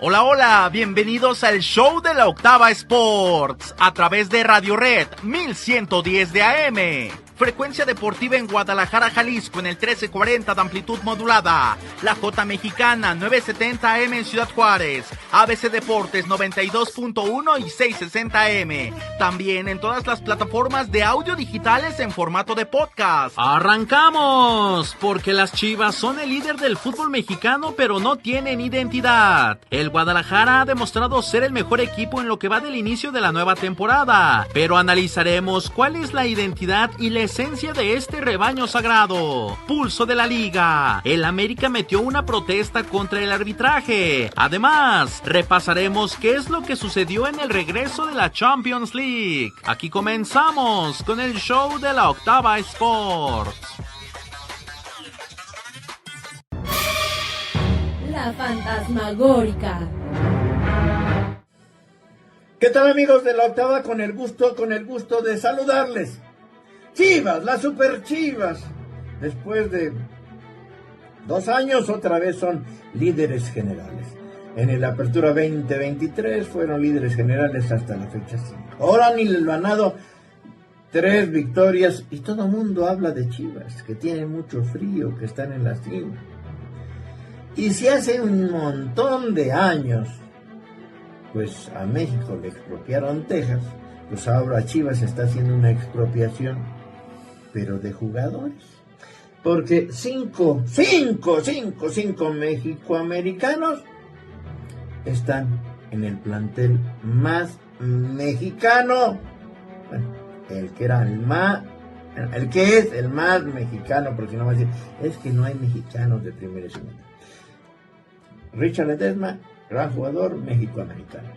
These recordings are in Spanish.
Hola, hola, bienvenidos al show de la Octava Sports, a través de Radio Red 1110 de AM. Frecuencia deportiva en Guadalajara, Jalisco, en el 1340 de amplitud modulada. La J Mexicana, 970 AM en Ciudad Juárez. ABC Deportes, 92.1 y 660 AM. También en todas las plataformas de audio digitales en formato de podcast. ¡Arrancamos! Porque las Chivas son el líder del fútbol mexicano, pero no tienen identidad. El Guadalajara ha demostrado ser el mejor equipo en lo que va del inicio de la nueva temporada. Pero analizaremos cuál es la identidad y la esencia de este rebaño sagrado. Pulso de la liga. El América metió una protesta contra el arbitraje. Además, repasaremos qué es lo que sucedió en el regreso de la Champions League. Aquí comenzamos con el show de la Octava Sports. La fantasmagórica. ¿Qué tal, amigos de la Octava? Con el gusto de saludarles. Chivas, las super Chivas, después de 2 años otra vez son líderes generales. En el Apertura 2023 fueron líderes generales hasta la fecha 5. Ahora han ganado 3 victorias y todo el mundo habla de Chivas, que tienen mucho frío, que están en la cima. Y si hace un montón de años, pues a México le expropiaron Texas, pues ahora Chivas está haciendo una expropiación, pero de jugadores. Porque 5 mexicoamericanos están en el plantel más mexicano. Bueno, el que es el más mexicano, porque no va a decir, es que no hay mexicanos de primera y segunda. Richard Ledesma, gran jugador mexicoamericano.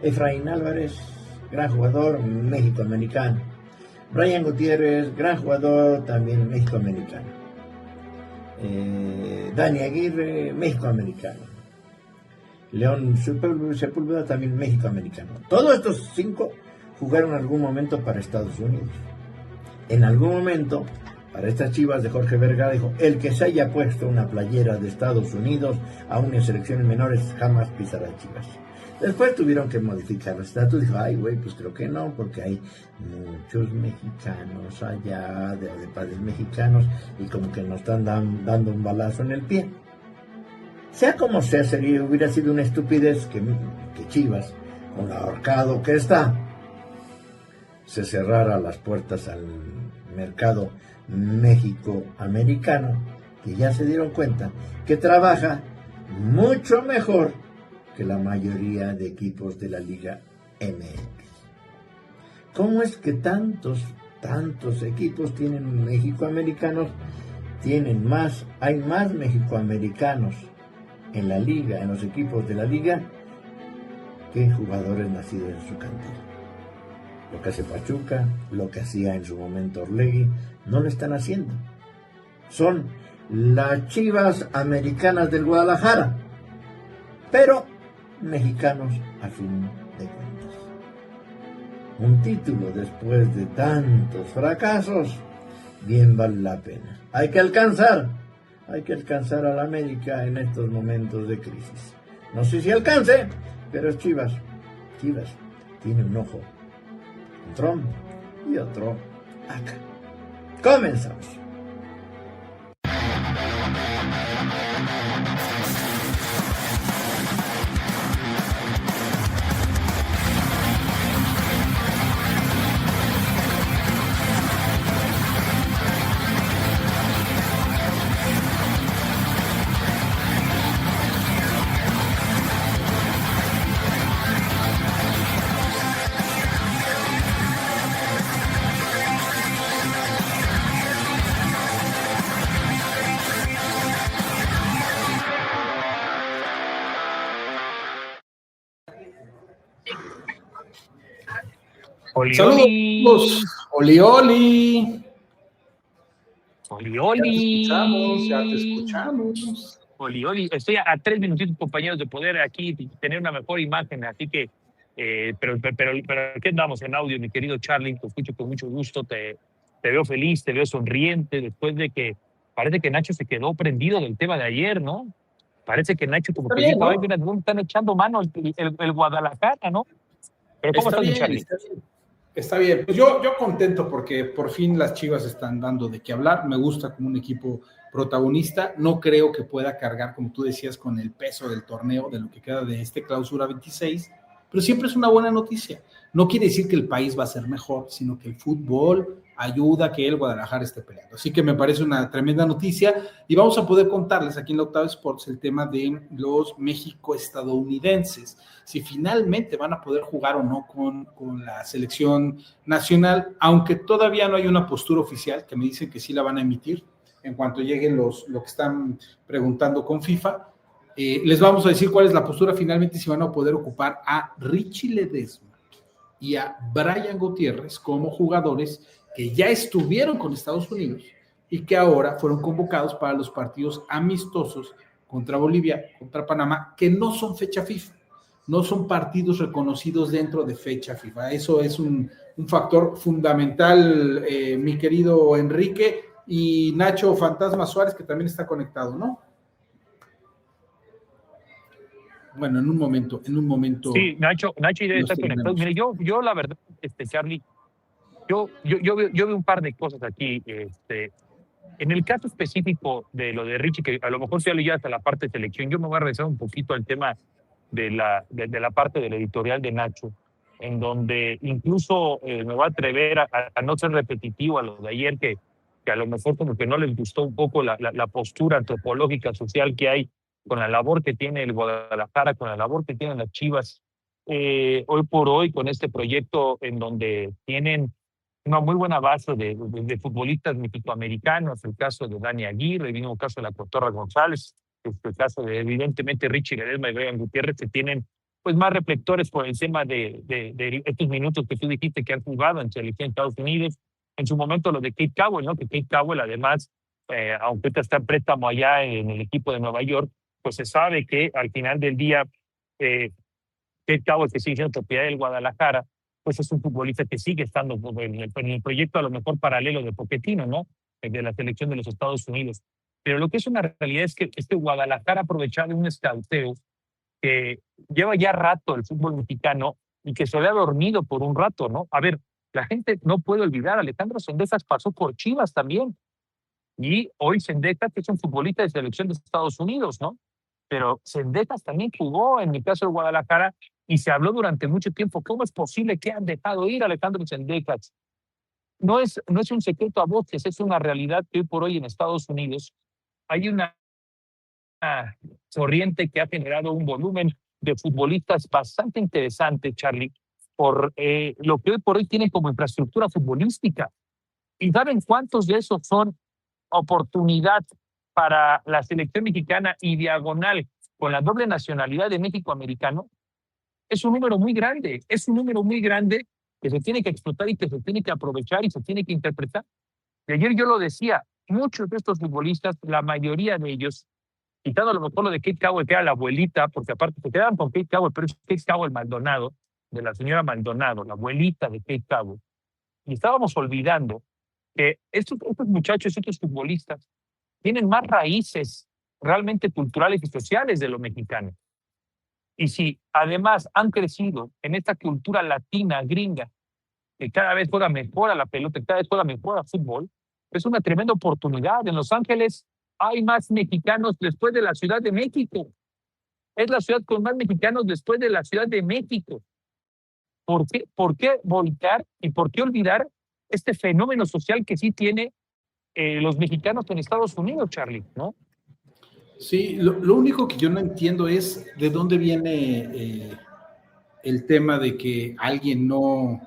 Efraín Álvarez, gran jugador mexicoamericano. Brian Gutiérrez, gran jugador también mexicoamericano. Dani Aguirre, mexicoamericano. León Sepúlveda, también mexicoamericano. Todos estos 5 jugaron en algún momento para Estados Unidos. En algún momento, para estas Chivas de Jorge Vergara, dijo, el que se haya puesto una playera de Estados Unidos aún en selecciones menores jamás pisará Chivas. Después tuvieron que modificar el estatus. Dijo, ay, güey, pues creo que no, porque hay muchos mexicanos allá, de padres mexicanos, y como que nos están dando un balazo en el pie. Sea como sea, hubiera sido una estupidez que Chivas, con lo ahorcado que está, se cerrara las puertas al mercado México-americano, que ya se dieron cuenta que trabaja mucho mejor que la mayoría de equipos de la Liga MX. ¿Cómo es que tantos equipos tienen mexicoamericanos? Hay más mexicoamericanos en la liga, en los equipos de la liga, que jugadores nacidos en su cantera. Lo que hace Pachuca, lo que hacía en su momento Orlegui, no lo están haciendo. Son las Chivas americanas del Guadalajara, pero mexicanos a fin de cuentas. Un título después de tantos fracasos, bien vale la pena. Hay que alcanzar a la América en estos momentos de crisis. No sé si alcance, pero es Chivas. Chivas tiene un ojo en Trump y otro acá. Comenzamos. Oli, Saludos, Oli. Ya te escuchamos. Oli. Estoy a 3 minutitos, compañeros, de poder aquí tener una mejor imagen, así que, pero aquí andamos en audio, mi querido Charlie, te escucho con mucho gusto, te veo feliz, te veo sonriente, después de que parece que Nacho se quedó prendido del tema de ayer, ¿no? Parece que Nacho como Está que bien, dijo, ¿no? ay, mira, ¿dónde están echando mano el Guadalajara, ¿no? Pero ¿cómo Está estás, mi bien, Charlie? está bien. Está bien. Pues yo contento porque por fin las Chivas están dando de qué hablar. Me gusta como un equipo protagonista. No creo que pueda cargar, como tú decías, con el peso del torneo, de lo que queda de este clausura 26, pero siempre es una buena noticia. No quiere decir que el país va a ser mejor, sino que el fútbol ayuda a que el Guadalajara esté peleando. Así que me parece una tremenda noticia y vamos a poder contarles aquí en la Octava Sports el tema de los México-estadounidenses, si finalmente van a poder jugar o no con la selección nacional, aunque todavía no hay una postura oficial, que me dicen que sí la van a emitir en cuanto lleguen lo que están preguntando con FIFA. Les vamos a decir cuál es la postura finalmente, si van a poder ocupar a Richie Ledesma y a Brian Gutiérrez como jugadores que ya estuvieron con Estados Unidos y que ahora fueron convocados para los partidos amistosos contra Bolivia, contra Panamá, que no son fecha FIFA, no son partidos reconocidos dentro de fecha FIFA. Eso es un factor fundamental, mi querido Enrique, y Nacho Fantasma Suárez, que también está conectado, ¿no? Bueno, en un momento. Sí, Nacho debe estar conectado. Mire, yo la verdad, Charlie, yo veo un par de cosas aquí. En el caso específico de lo de Richie, que a lo mejor se ha leído hasta la parte de selección, yo me voy a regresar un poquito al tema de la parte del editorial de Nacho, en donde incluso me voy a atrever a no ser repetitivo a lo de ayer, que a lo mejor como que no les gustó un poco la postura antropológica social que hay con la labor que tiene el Guadalajara, con la labor que tienen las Chivas, hoy por hoy con este proyecto en donde tienen una muy buena base de futbolistas mexicoamericanos, el caso de Dani Aguirre, el mismo caso de la Cotorra González, el caso de evidentemente Richie Ledesma y Brian Gutiérrez, que tienen pues más reflectores por encima de estos minutos que tú dijiste que han jugado en selección de Estados Unidos. En su momento lo de Kate Cowell, ¿no? Que Kate Cowell además, aunque está en préstamo allá en el equipo de Nueva York, pues se sabe que al final del día Kate Cowell, que sigue siendo propiedad del Guadalajara, pues es un futbolista que sigue estando en el proyecto a lo mejor paralelo de Pochettino, ¿no? De la selección de los Estados Unidos. Pero lo que es una realidad es que este Guadalajara aprovechado de un escauteo que lleva ya rato el fútbol mexicano y que se había dormido por un rato, ¿no? A ver, la gente no puede olvidar, Alejandro Sendejas pasó por Chivas también. Y hoy Sendejas es un futbolista de selección de Estados Unidos, ¿no? Pero Sendejas también jugó en el caso de Guadalajara y se habló durante mucho tiempo. ¿Cómo es posible que han dejado ir a Alejandro Sendejas? No es un secreto a voces, es una realidad que hoy por hoy en Estados Unidos hay una corriente que ha generado un volumen de futbolistas bastante interesante, Charlie, por lo que hoy por hoy tienen como infraestructura futbolística. ¿Y saben cuántos de esos son oportunidad para la selección mexicana y diagonal con la doble nacionalidad de México-americano? Es un número muy grande, que se tiene que explotar y que se tiene que aprovechar y se tiene que interpretar. Y ayer yo lo decía, muchos de estos futbolistas, la mayoría de ellos, quitando a lo mejor lo de Kate Cowell, que era la abuelita, porque aparte se quedaban con Kate Cowell, pero es Kate Cowell Maldonado, de la señora Maldonado, la abuelita de Kate Cowell. Y estábamos olvidando que estos muchachos, estos futbolistas, tienen más raíces realmente culturales y sociales de lo mexicano. Y si además han crecido en esta cultura latina, gringa, que cada vez juega mejor a la pelota, cada vez juega mejor al fútbol, es una tremenda oportunidad. En Los Ángeles hay más mexicanos después de la Ciudad de México. Es la ciudad con más mexicanos después de la Ciudad de México. ¿Por qué volcar y por qué olvidar este fenómeno social que sí tiene los mexicanos en Estados Unidos, Charlie, ¿no? Sí, lo único que yo no entiendo es de dónde viene el tema de que alguien no...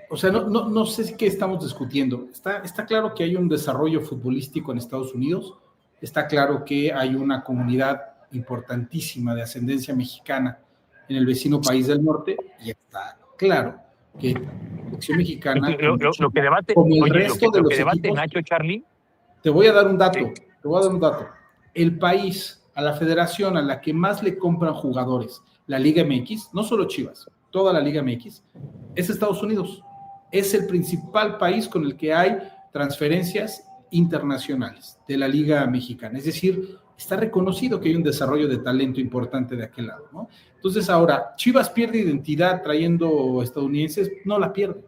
O sea, no sé qué estamos discutiendo. Está claro que hay un desarrollo futbolístico en Estados Unidos, está claro que hay una comunidad importantísima de ascendencia mexicana en el vecino país del norte, y está claro que la selección mexicana, lo que debate, como el oye, resto de lo los que debate equipos, Nacho, Charlie. Te voy a dar un dato, Sí. El país, a la federación a la que más le compran jugadores, la Liga MX, no solo Chivas, toda la Liga MX, es Estados Unidos. Es el principal país con el que hay transferencias internacionales de la Liga Mexicana. Es decir, Está reconocido que hay un desarrollo de talento importante de aquel lado, ¿no? Entonces ahora, Chivas pierde identidad trayendo estadounidenses, no la pierde.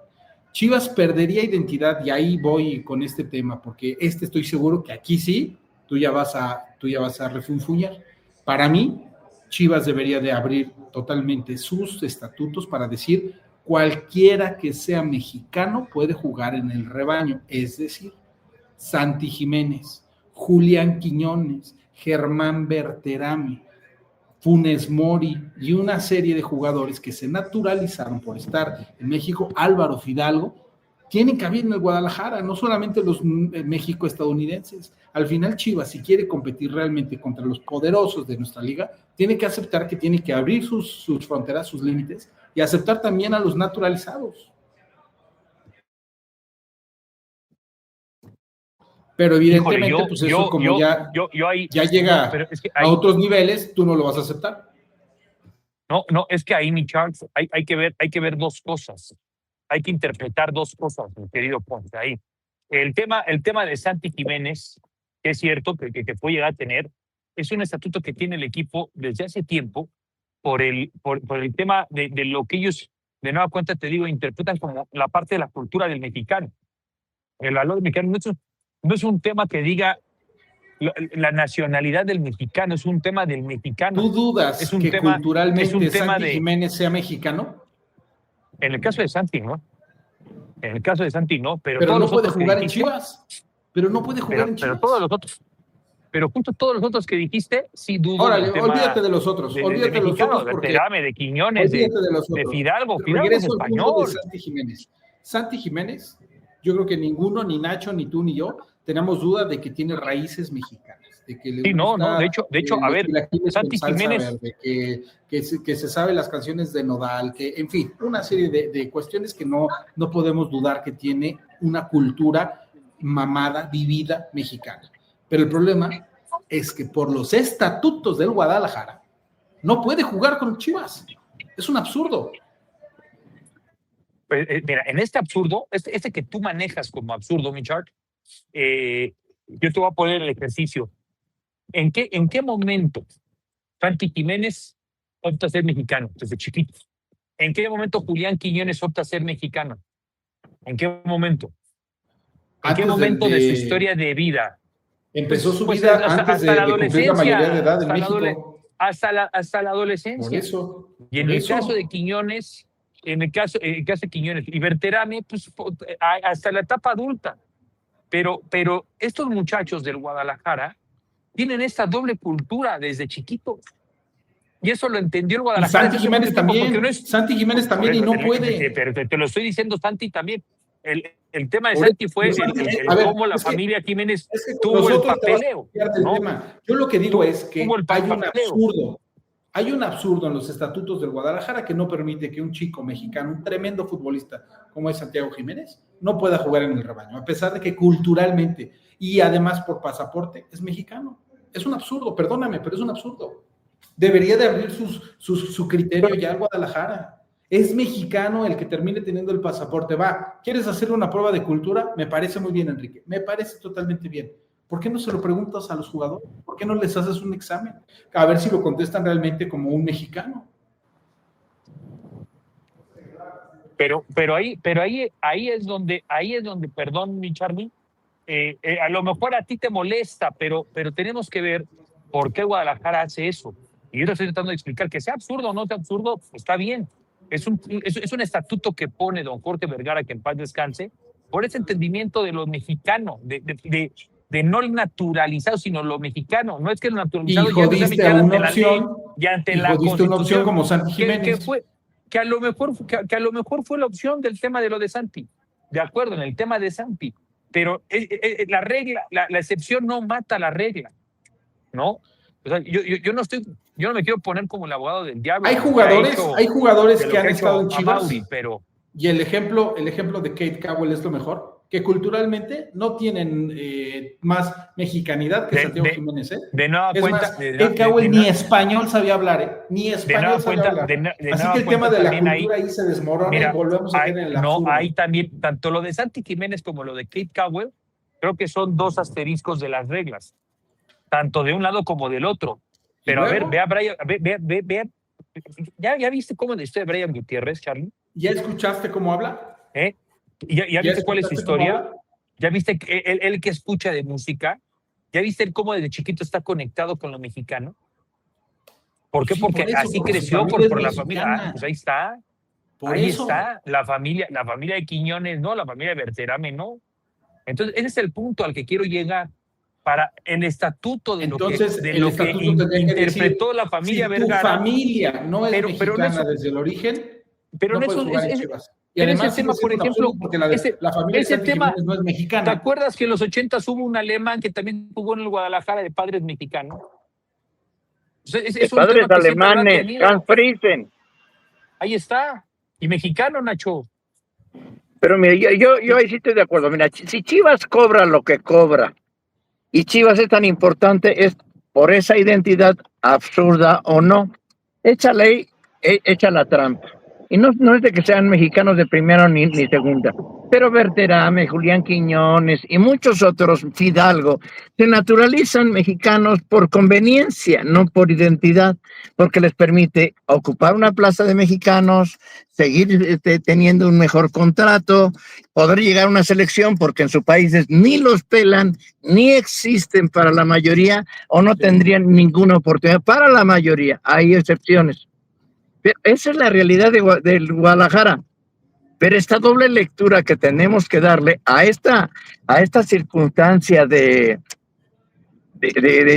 Chivas perdería identidad, y ahí voy con este tema, porque estoy seguro que aquí sí, tú ya vas a refunfuñar. Para mí, Chivas debería de abrir totalmente sus estatutos para decir cualquiera que sea mexicano puede jugar en el rebaño, es decir, Santi Jiménez, Julián Quiñones, Germán Berterame, Funes Mori y una serie de jugadores que se naturalizaron por estar en México, Álvaro Fidalgo, tienen cabida en el Guadalajara, no solamente los México-estadounidenses. Al final Chivas, si quiere competir realmente contra los poderosos de nuestra liga, tiene que aceptar que tiene que abrir sus fronteras, sus límites, y aceptar también a los naturalizados. Pero evidentemente, Híjole, pues eso como ya llega es que a otros niveles, tú no lo vas a aceptar. No, es que ahí, mi Charles, hay que ver dos cosas. Hay que interpretar dos cosas, mi querido Ponce, ahí. El tema de Santi Jiménez, que es cierto que puede llegar a tener, es un estatuto que tiene el equipo desde hace tiempo por el tema de lo que ellos, de nueva cuenta te digo, interpretan como la parte de la cultura del mexicano. El valor del mexicano no es un tema que diga la nacionalidad del mexicano, es un tema del mexicano. ¿Tú dudas que culturalmente Santi Jiménez sea mexicano? En el caso de Santi, ¿no? En el caso de Santi, no. Pero no puede jugar en Chivas. Pero no puede jugar en Chivas. Pero todos los otros. Pero justo todos los otros que dijiste, sí dudo. Órale, olvídate de los otros. Olvídate de los otros. De Berterame, de Quiñones, de Fidalgo. Fidalgo es español. Santi Jiménez, yo creo que ninguno, ni Nacho, ni tú, ni yo, tenemos duda de que tiene raíces mexicanas. De que le gusta, de hecho, a ver, Santi Jiménez. Verde, que se sabe las canciones de Nodal, que, en fin, una serie de cuestiones que no podemos dudar que tiene una cultura mamada, vivida, mexicana. Pero el problema es que por los estatutos del Guadalajara no puede jugar con Chivas. Es un absurdo. Pues, mira, en este absurdo, este que tú manejas como absurdo, mi Chart, yo te voy a poner el ejercicio. ¿En qué momento Santi Jiménez opta a ser mexicano desde chiquito? ¿En qué momento Julián Quiñones opta a ser mexicano? ¿En qué momento? ¿En qué momento de su historia de vida? Empezó su vida antes de cumplir la mayoría de edad en México. Hasta la adolescencia. Por eso. Y en el caso de Quiñones, en el caso de Quiñones y Berterame, pues hasta la etapa adulta. Pero estos muchachos del Guadalajara tienen esta doble cultura desde chiquitos. Y eso lo entendió el Guadalajara. Y Santi Jiménez también. Santi Jiménez también y no puede. Pero te lo estoy diciendo, Santi también. El tema de Santi fue cómo la familia Jiménez tuvo el papeleo. ¿No? Yo lo que digo es que hay un absurdo en los estatutos del Guadalajara que no permite que un chico mexicano, un tremendo futbolista como es Santiago Jiménez, no pueda jugar en el rebaño, a pesar de que culturalmente y además por pasaporte es mexicano. Es un absurdo, perdóname, pero es un absurdo. Debería de abrir su criterio ya al Guadalajara. Es mexicano el que termine teniendo el pasaporte. Va, ¿quieres hacer una prueba de cultura? Me parece muy bien, Enrique. Me parece totalmente bien. ¿Por qué no se lo preguntas a los jugadores? ¿Por qué no les haces un examen? A ver si lo contestan realmente como un mexicano. Pero ahí es donde, perdón, mi Charlie, a lo mejor a ti te molesta, pero tenemos que ver por qué Guadalajara hace eso. Y yo te estoy tratando de explicar que sea absurdo o no sea absurdo, pues está bien. Es un estatuto que pone don Jorge Vergara, que en paz descanse, por ese entendimiento de lo mexicano, de no el naturalizado, sino lo mexicano. No es que el naturalizado ya diste una opción, y ante la Constitución, una opción como Santi Jiménez. Que a lo mejor fue la opción del tema de lo de Santi. De acuerdo, en el tema de Santi. Pero la regla, la excepción no mata la regla, ¿no? O sea, yo no me quiero poner como el abogado del diablo. Hay jugadores que han estado en Chivas. Mauri, pero... Y el ejemplo de Kate Cowell es lo mejor, que culturalmente no tienen más mexicanidad que Santiago Jiménez. De nueva cuenta, Kate Cowell ni español sabía hablar, ni español sabía hablar. Así que el tema de la cultura ahí se desmorona y volvemos a tener el absurdo. No, ahí también, tanto lo de Santi Jiménez como lo de Kate Cowell, creo que son dos asteriscos de las reglas. tanto de un lado como del otro. Pero a ver, ve a Brian, ve. ¿Ya viste cómo es de Brian Gutiérrez, Charlie? ¿Ya escuchaste cómo habla? ¿Ya viste cuál es su historia? ¿Ya viste él que escucha de música? ¿Ya viste cómo desde chiquito está conectado con lo mexicano? ¿Por qué? Sí, porque eso, así creció por la familia. Pues ahí está. Ahí está. La familia de Quiñones, no, la familia de Berterame, no. Entonces, ese es el punto al que quiero llegar. Para el estatuto de entonces, lo que interpretó la familia Vergara. Si tu familia no es mexicana desde el origen, pero no es Chivas. Y además ese tema, por ejemplo, porque la familia ese tema no es mexicana. ¿Te acuerdas que en los 80s hubo un alemán que también jugó en el Guadalajara de padres mexicanos? Es padres alemanes, Hans Friesen. Ahí está. Y mexicano, Nacho. Pero mira, yo ahí sí estoy de acuerdo. Mira, si Chivas cobra lo que cobra y Chivas es tan importante, es por esa identidad absurda o no, echa la trampa. Y no es de que sean mexicanos de primera ni segunda, pero Berterame, Julián Quiñones y muchos otros, Fidalgo, se naturalizan mexicanos por conveniencia, no por identidad, porque les permite ocupar una plaza de mexicanos, seguir teniendo un mejor contrato, poder llegar a una selección, porque en sus países ni los pelan, ni existen para la mayoría, o no tendrían ninguna oportunidad para la mayoría, hay excepciones. Pero esa es la realidad del Guadalajara. Pero esta doble lectura que tenemos que darle a esta circunstancia de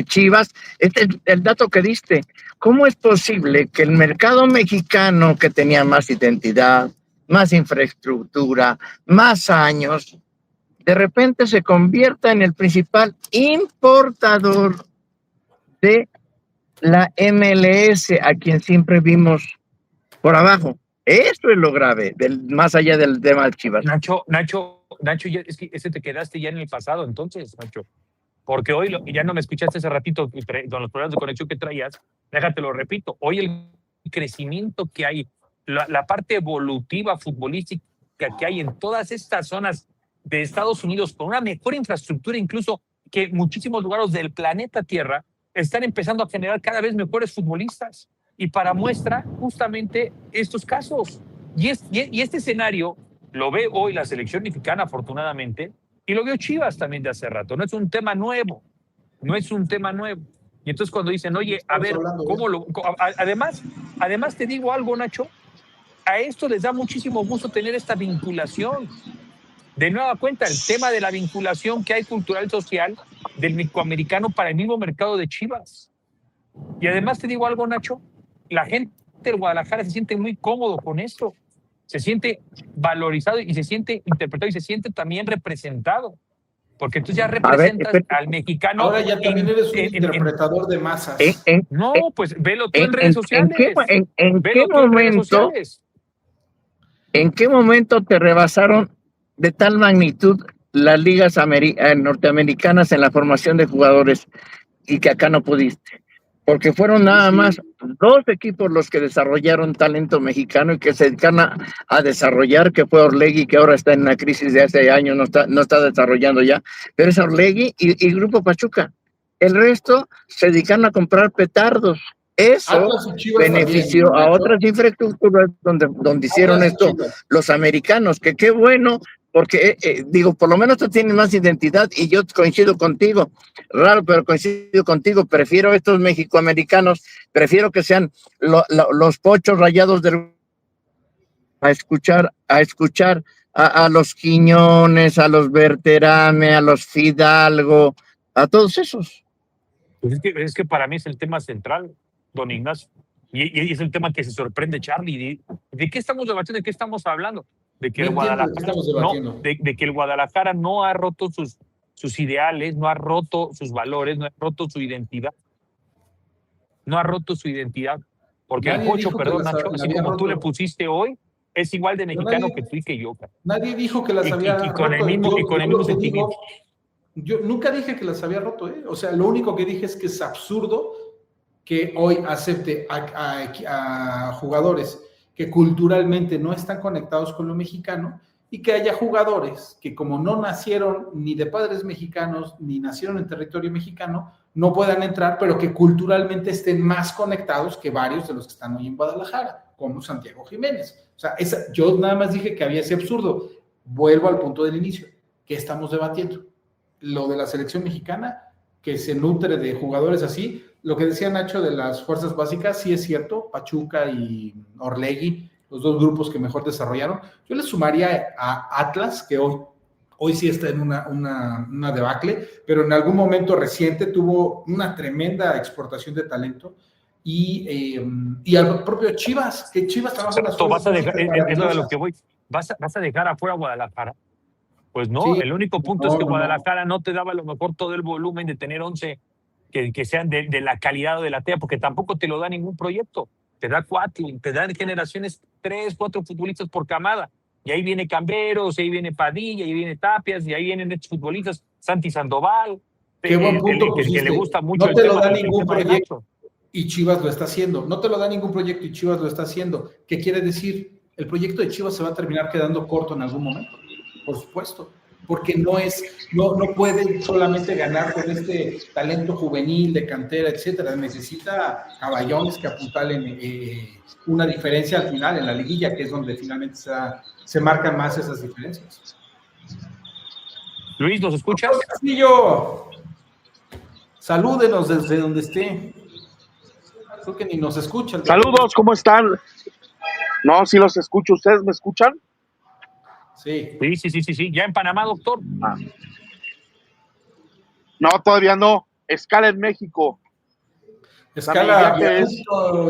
Chivas, el dato que diste, ¿cómo es posible que el mercado mexicano, que tenía más identidad, más infraestructura, más años, de repente se convierta en el principal importador de la MLS, a quien siempre vimos por abajo? Esto es lo grave, más allá del tema de Chivas. Nacho, es que ese te quedaste ya en el pasado, entonces, Nacho. Porque hoy, ya no me escuchaste hace ratito con los problemas de conexión que traías, déjate lo repito, hoy el crecimiento que hay, la parte evolutiva futbolística que hay en todas estas zonas de Estados Unidos, con una mejor infraestructura incluso que muchísimos lugares del planeta Tierra, están empezando a generar cada vez mejores futbolistas. Y para muestra justamente estos casos. Y este escenario lo ve hoy la selección mexicana, afortunadamente, y lo vio Chivas también de hace rato. No es un tema nuevo. Y entonces cuando dicen, oye, a ver, además te digo algo, Nacho, a esto les da muchísimo gusto tener esta vinculación. De nueva cuenta, el tema de la vinculación que hay cultural y social del mexicoamericano para el mismo mercado de Chivas. Y además te digo algo, Nacho, la gente del Guadalajara se siente muy cómodo con esto, se siente valorizado y se siente interpretado y se siente también representado, porque tú ya representas al mexicano. Ahora ya también eres un interpretador de masas. No, pues velo tú en redes sociales. ¿En qué momento te rebasaron de tal magnitud las ligas norteamericanas en la formación de jugadores y que acá no pudiste? Porque fueron nada más 2 equipos los que desarrollaron talento mexicano y que se dedican a desarrollar, que fue Orlegui, que ahora está en una crisis de hace años, no está desarrollando ya, pero es Orlegui y Grupo Pachuca. El resto se dedican a comprar petardos. Eso benefició también a otras infraestructuras donde hicieron esto los americanos, que qué bueno, porque digo, por lo menos tú tienes más identidad y yo coincido contigo, raro, pero coincido contigo, prefiero estos mexicoamericanos, prefiero que sean los pochos rayados a escuchar a los Quiñones, a los Berterame, a los Fidalgo, a todos esos. Pues es que para mí es el tema central, don Ignacio, y es el tema que se sorprende Charlie. ¿De qué estamos debatiendo? ¿De qué estamos hablando? De que el Guadalajara no ha roto sus ideales, no ha roto sus valores, no ha roto su identidad. Porque el Pocho, perdón, Nacho, así como tú le pusiste hoy, es igual de mexicano que tú y que yo. Nadie dijo que las había roto. Con el mismo sentimiento. Yo nunca dije que las había roto, O sea, lo único que dije es que es absurdo que hoy acepte a jugadores que culturalmente no están conectados con lo mexicano y que haya jugadores que como no nacieron ni de padres mexicanos ni nacieron en territorio mexicano, no puedan entrar, pero que culturalmente estén más conectados que varios de los que están hoy en Guadalajara, como Santiago Jiménez. O sea, yo nada más dije que había ese absurdo. Vuelvo al punto del inicio. ¿Qué estamos debatiendo? Lo de la selección mexicana, que se nutre de jugadores así. Lo que decía Nacho de las fuerzas básicas, sí es cierto. Pachuca y Orlegui, los dos grupos que mejor desarrollaron. Yo le sumaría a Atlas, que hoy sí está en una debacle, pero en algún momento reciente tuvo una tremenda exportación de talento, y al propio Chivas, que Chivas trabaja las vas a dejar, es maravillosas. lo que voy, vas a dejar afuera a Guadalajara. Pues no, Sí, el único punto es que Guadalajara no te daba a lo mejor todo el volumen de tener 11 que sean de la calidad o de la talla, porque tampoco te lo da ningún proyecto. Te da 4, te dan generaciones 3, 4 futbolistas por camada. Y ahí viene Camberos, y ahí viene Padilla, y ahí viene Tapias, y ahí vienen estos futbolistas, Santi Sandoval. Qué buen punto que le gusta mucho no el te tema, lo da el ningún tema de proyecto Nacho. y Chivas lo está haciendo. No te lo da ningún proyecto y Chivas lo está haciendo. ¿Qué quiere decir? El proyecto de Chivas se va a terminar quedando corto en algún momento, por supuesto, porque no puede solamente ganar con este talento juvenil de cantera, etcétera. Necesita caballones que apuntalen una diferencia al final en la liguilla, que es donde finalmente se marcan más esas diferencias. Luis, ¿nos escuchas? Castillo, salúdenos desde donde esté. Creo que ni nos escuchan. Saludos, ¿cómo están? No, sí los escucho. ¿Ustedes me escuchan? Sí. Sí. ¿Ya en Panamá, doctor? No, todavía no. Escala en México. Escala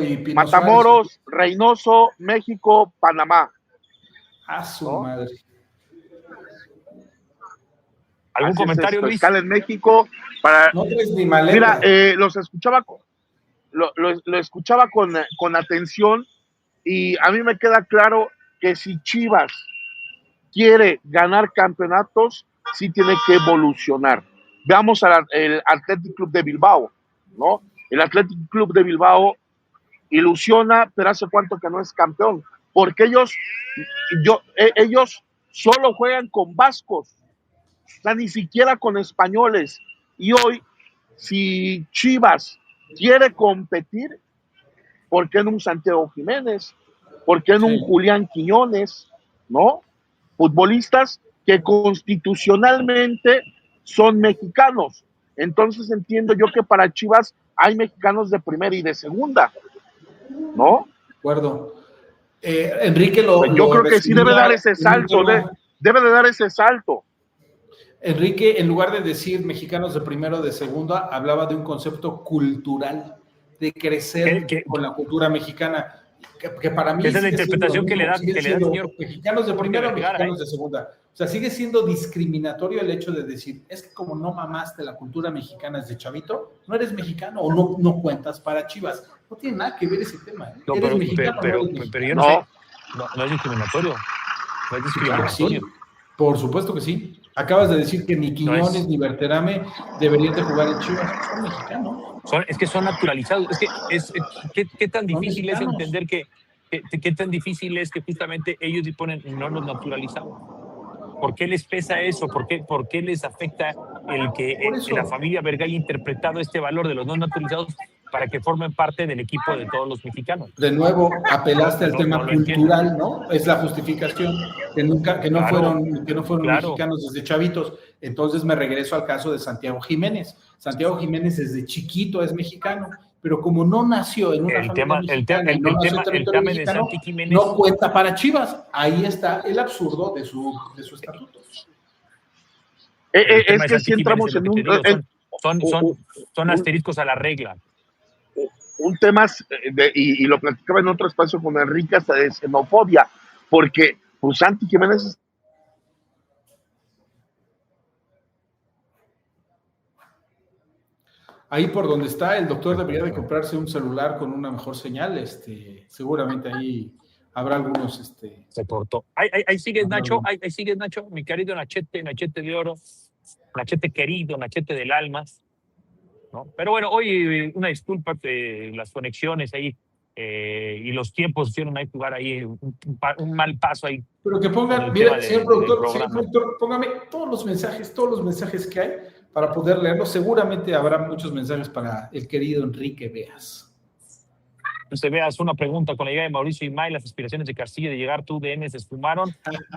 y Matamoros, Reynoso, México, Panamá. A su madre. ¿Algún comentario, Luis? Escala en México. No traes ni maleta. Mira, los escuchaba, lo escuchaba con atención, y a mí me queda claro que si Chivas quiere ganar campeonatos, sí tiene que evolucionar. Veamos el Athletic Club de Bilbao, ¿no? El Athletic Club de Bilbao ilusiona, pero ¿hace cuánto que no es campeón? Porque ellos solo juegan con vascos, o sea, ni siquiera con españoles. Y hoy, si Chivas quiere competir, ¿por qué en un Santiago Jiménez? ¿Por qué en un Julián Quiñones? ¿No? Futbolistas que constitucionalmente son mexicanos. Entonces entiendo yo que para Chivas hay mexicanos de primera y de segunda, ¿no? De acuerdo. Enrique yo creo que sí debe dar ese salto, debe de dar ese salto. Enrique, en lugar de decir mexicanos de primera o de segunda, hablaba de un concepto cultural, de crecer con la cultura mexicana, que para mí esa es la interpretación que le da el señor. Mexicanos de primera o mexicanos de segunda. O sea, sigue siendo discriminatorio el hecho de decir, es que como no mamaste la cultura mexicana desde chavito, no eres mexicano o no cuentas para Chivas. No tiene nada que ver ese tema. No, ¿Eres pero, mexicano pero, no eres pero yo mexicano? no sé. No es discriminatorio. No es discriminatorio. Sí, por supuesto que sí. Acabas de decir que ni Quiñones ni Berterame deberían de jugar en Chivas. Son mexicanos. Es que son naturalizados. Es que ¿qué tan difícil es entender qué tan difícil es que justamente ellos disponen y no nos naturalizamos? ¿Por qué les pesa eso? ¿Por qué les afecta el que la familia Vergara haya interpretado este valor de los no naturalizados para que formen parte del equipo de todos los mexicanos? De nuevo, apelaste al tema cultural, ¿no? Es la justificación, que no fueron mexicanos desde chavitos. Entonces me regreso al caso de Santiago Jiménez. Santiago Jiménez desde chiquito es mexicano, pero como no nació en una familia mexicana, no cuenta para Chivas. Ahí está el absurdo de su estatuto. Es que si entramos en son asteriscos a la regla. Un tema, y lo platicaba en otro espacio con Enrique, hasta de xenofobia, porque pues Santi Jiménez ahí por donde está, el doctor debería de comprarse un celular con una mejor señal, seguramente ahí habrá algunos, Se cortó. Ahí sigues, Nacho, ahí sigues, Nacho, mi querido Nachete de oro, Nachete querido, Nachete del alma, ¿no? Pero bueno, hoy una disculpa, las conexiones ahí y los tiempos hicieron ahí jugar ahí un mal paso ahí. Pero que pongan, mira, señor productor, póngame todos los mensajes que hay, para poder leerlo. Seguramente habrá muchos mensajes para el querido Enrique Beas. Usted veas una pregunta: con la llegada de Mauricio Imay, las aspiraciones de Castillo de llegar tu DN se esfumaron,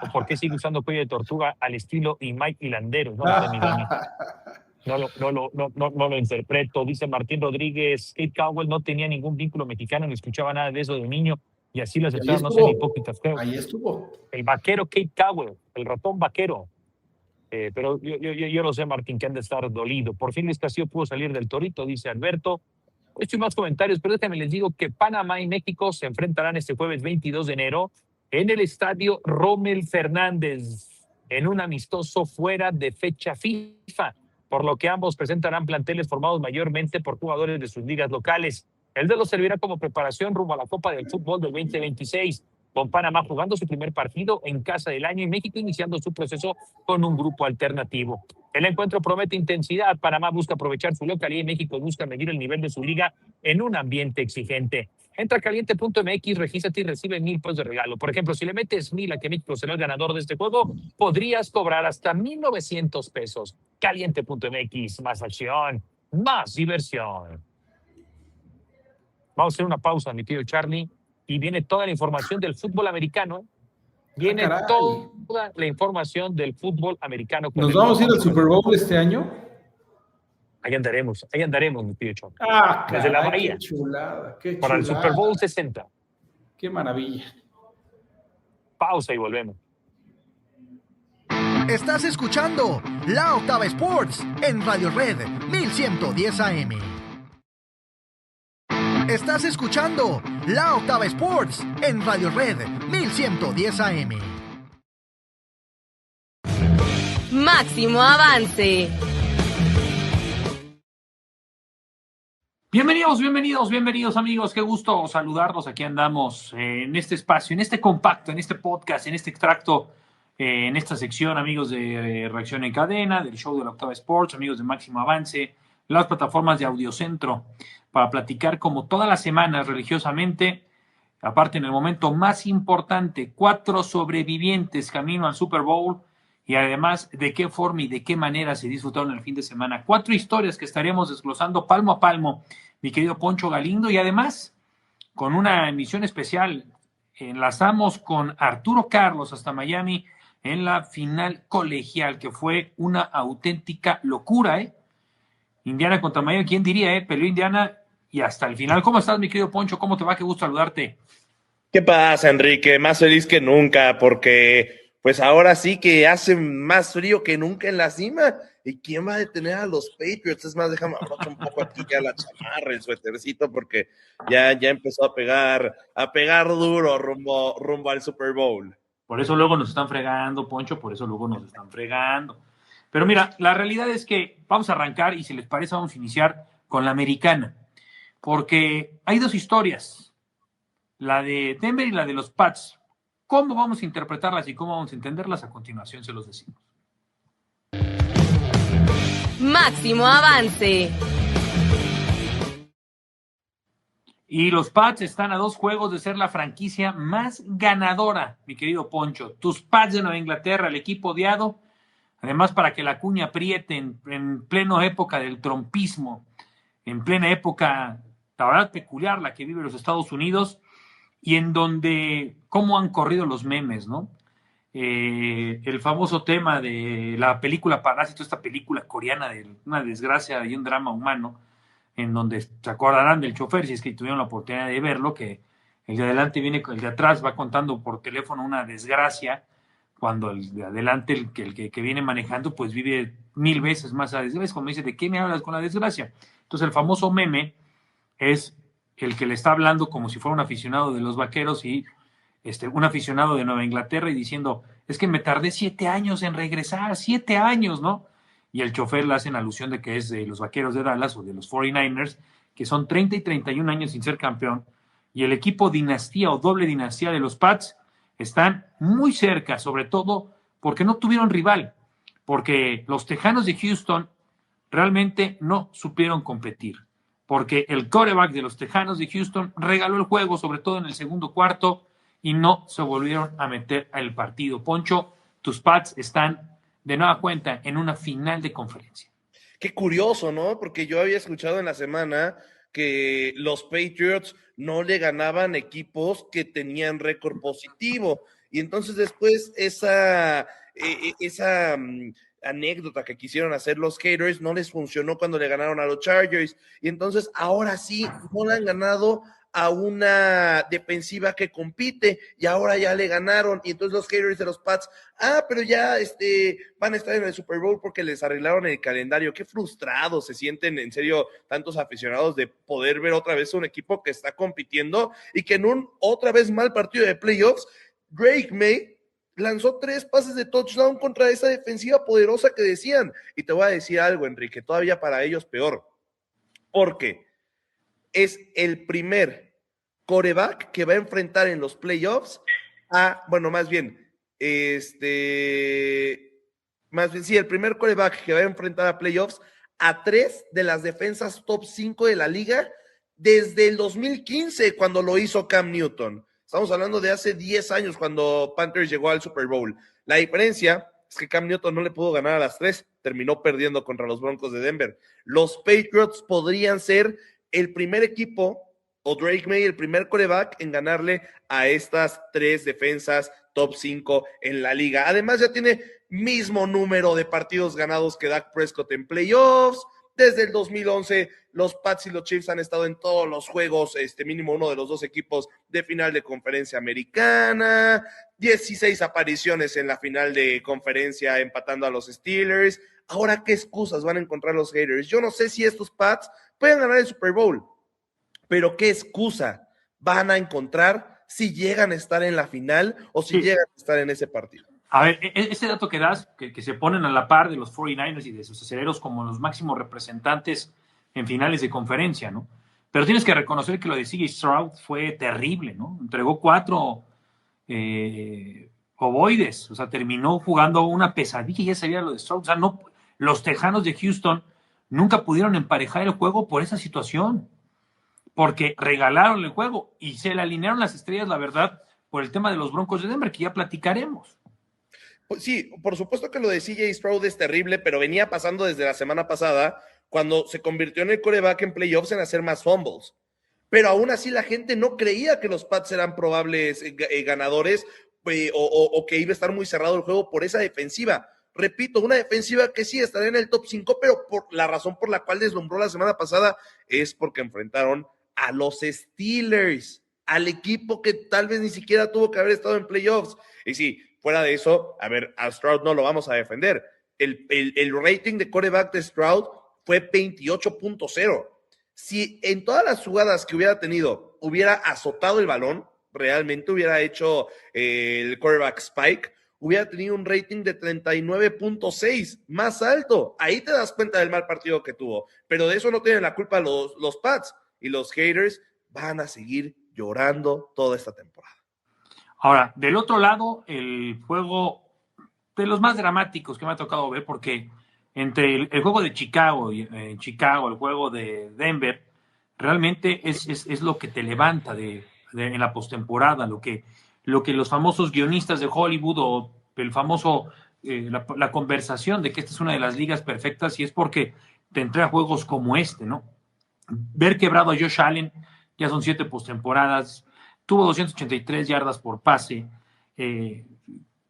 o por qué sigue usando cuello de tortuga al estilo Imay y Landeros. No lo sé, mi Dani. No lo interpreto. Dice Martín Rodríguez: Kate Cowell no tenía ningún vínculo mexicano, ni escuchaba nada de eso de niño, y así lo aceptaron. No sean hipócritas, creo. Ahí estuvo. El vaquero Kate Cowell, el ratón vaquero. Pero yo lo sé, Martín, que han de estar dolido. Por fin Luis Castillo pudo salir del Torito, dice Alberto. Esto y más comentarios, pero déjenme les digo que Panamá y México se enfrentarán este jueves 22 de enero en el estadio Rommel Fernández, en un amistoso fuera de fecha FIFA, por lo que ambos presentarán planteles formados mayormente por jugadores de sus ligas locales. El duelo servirá como preparación rumbo a la Copa del Fútbol del 2026, con Panamá jugando su primer partido en casa del año y México iniciando su proceso con un grupo alternativo. El encuentro promete intensidad. Panamá busca aprovechar su localidad y México busca medir el nivel de su liga en un ambiente exigente. Entra a caliente.mx, regístrate y recibe 1,000 pesos de regalo. Por ejemplo, si le metes 1,000 a que México será el ganador de este juego, podrías cobrar hasta 1,900 pesos. Caliente.mx, más acción, más diversión. Vamos a hacer una pausa, mi tío Charlie, y viene toda la información del fútbol americano. Viene toda la información del fútbol americano. ¿Nos vamos a ir al Super Bowl este año? Ahí andaremos, mi tío Charlie. Desde la Bahía. Qué chulada, qué chulada. Para el Super Bowl 60. Qué maravilla. Pausa y volvemos. Estás escuchando La Octava Sports en Radio Red 1110 AM. Estás escuchando La Octava Sports en Radio Red 1110 AM. Máximo avance. Bienvenidos amigos, qué gusto saludarlos. Aquí andamos en este espacio, en este compacto, en este podcast, en este extracto, en esta sección, amigos de Reacción en Cadena, del show de La Octava Sports, amigos de Máximo Avance, las plataformas de Audiocentro, para platicar como todas las semanas religiosamente, aparte en el momento más importante, 4 sobrevivientes camino al Super Bowl, y además de qué forma y de qué manera se disfrutaron el fin de semana. 4 historias que estaremos desglosando palmo a palmo, mi querido Poncho Galindo, y además con una emisión especial. Enlazamos con Arturo Carlos hasta Miami en la final colegial, que fue una auténtica locura, Indiana contra Miami, ¿quién diría, Peleó Indiana y hasta el final. ¿Cómo estás, mi querido Poncho? ¿Cómo te va? Qué gusto saludarte. ¿Qué pasa, Enrique? Más feliz que nunca, porque pues ahora sí que hace más frío que nunca en la cima. ¿Y quién va a detener a los Patriots? Es más, déjame abrochar un poco aquí ya la chamarra, el suétercito, porque ya empezó a pegar duro rumbo al Super Bowl. Por eso luego nos están fregando, Poncho, Pero mira, la realidad es que vamos a arrancar y si les parece vamos a iniciar con la americana, porque hay 2 historias, la de Denver y la de los Pats. ¿Cómo vamos a interpretarlas y cómo vamos a entenderlas? A continuación se los decimos. Máximo avance. Y los Pats están a 2 juegos de ser la franquicia más ganadora, mi querido Poncho. Tus Pats de Nueva Inglaterra, el equipo odiado, además para que la cuña apriete en plena época del trumpismo, en plena época, la verdad, peculiar la que vive los Estados Unidos, y en donde, cómo han corrido los memes, ¿no? El famoso tema de la película Parásito, esta película coreana de una desgracia y un drama humano, en donde se acordarán del chofer, si es que tuvieron la oportunidad de verlo, que el de adelante el de atrás va contando por teléfono una desgracia, cuando el de adelante, el que viene manejando, pues vive 1000 veces más a desgracia. Como dice, ¿de qué me hablas con la desgracia? Entonces el famoso meme es el que le está hablando como si fuera un aficionado de los Vaqueros y un aficionado de Nueva Inglaterra, y diciendo, es que me tardé 7 años en regresar, 7 años, ¿no? Y el chofer le hacen alusión de que es de los Vaqueros de Dallas o de los 49ers, que son 30 y 31 años sin ser campeón, y el equipo dinastía o doble dinastía de los Pats están muy cerca, sobre todo porque no tuvieron rival, porque los Tejanos de Houston realmente no supieron competir, porque el quarterback de los Tejanos de Houston regaló el juego, sobre todo en el segundo cuarto, y no se volvieron a meter al partido. Poncho, tus Pats están de nueva cuenta en una final de conferencia. Qué curioso, ¿no? Porque yo había escuchado en la semana que los Patriots no le ganaban equipos que tenían récord positivo. Y entonces después esa anécdota que quisieron hacer los haters no les funcionó cuando le ganaron a los Chargers. Y entonces ahora sí, no le han ganado a una defensiva que compite y ahora ya le ganaron. Y entonces los haters de los Pats, pero ya van a estar en el Super Bowl porque les arreglaron el calendario. Qué frustrados se sienten, en serio, tantos aficionados de poder ver otra vez un equipo que está compitiendo y que en un otra vez mal partido de playoffs, Drake May lanzó 3 pases de touchdown contra esa defensiva poderosa que decían. Y te voy a decir algo, Enrique, todavía para ellos peor, porque es el primer quarterback que va a enfrentar en los playoffs el primer quarterback que va a enfrentar a playoffs a 3 de las defensas top 5 de la liga desde el 2015, cuando lo hizo Cam Newton. Estamos hablando de hace 10 años, cuando Panthers llegó al Super Bowl. La diferencia es que Cam Newton no le pudo ganar a las 3, terminó perdiendo contra los Broncos de Denver. Los Patriots podrían ser el primer equipo, o Drake May, el primer quarterback en ganarle a estas 3 defensas top 5 en la liga. Además, ya tiene mismo número de partidos ganados que Dak Prescott en playoffs. Desde el 2011, los Pats y los Chiefs han estado en todos los juegos, mínimo uno de los 2 equipos de final de conferencia americana, 16 apariciones en la final de conferencia empatando a los Steelers. Ahora, ¿qué excusas van a encontrar los haters? Yo no sé si estos Pats pueden ganar el Super Bowl, pero ¿qué excusa van a encontrar si llegan a estar en la final o si llegan a estar en ese partido? A ver, ese dato que das, que se ponen a la par de los 49ers y de sus aceleros como los máximos representantes en finales de conferencia, ¿no? Pero tienes que reconocer que lo de C.J. Stroud fue terrible, ¿no? Entregó 4 ovoides, o sea, terminó jugando una pesadilla y ya sabía lo de Stroud. O sea, no, los Tejanos de Houston nunca pudieron emparejar el juego por esa situación, porque regalaron el juego y se le alinearon las estrellas, la verdad, por el tema de los Broncos de Denver, que ya platicaremos. Sí, por supuesto que lo de C.J. Stroud es terrible, pero venía pasando desde la semana pasada, cuando se convirtió en el quarterback en playoffs en hacer más fumbles. Pero aún así la gente no creía que los Pats eran probables ganadores o que iba a estar muy cerrado el juego por esa defensiva. Repito, una defensiva que sí estará en el top 5, pero por la razón por la cual deslumbró la semana pasada es porque enfrentaron a los Steelers, al equipo que tal vez ni siquiera tuvo que haber estado en playoffs. Y sí, fuera de eso, a ver, a Stroud no lo vamos a defender. El rating de quarterback de Stroud fue 28.0. Si en todas las jugadas que hubiera tenido hubiera azotado el balón, realmente hubiera hecho el quarterback spike, hubiera tenido un rating de 39.6, más alto. Ahí te das cuenta del mal partido que tuvo. Pero de eso no tienen la culpa los Pats. Y los haters van a seguir llorando toda esta temporada. Ahora, del otro lado, el juego de los más dramáticos que me ha tocado ver, porque entre el juego de Chicago y el juego de Denver, realmente es lo que te levanta en la postemporada, lo que los famosos guionistas de Hollywood o el famoso la conversación de que esta es una de las ligas perfectas, y es porque te entrega juegos como este, ¿no? Ver quebrado a Josh Allen, ya son 7 postemporadas, tuvo 283 yardas por pase.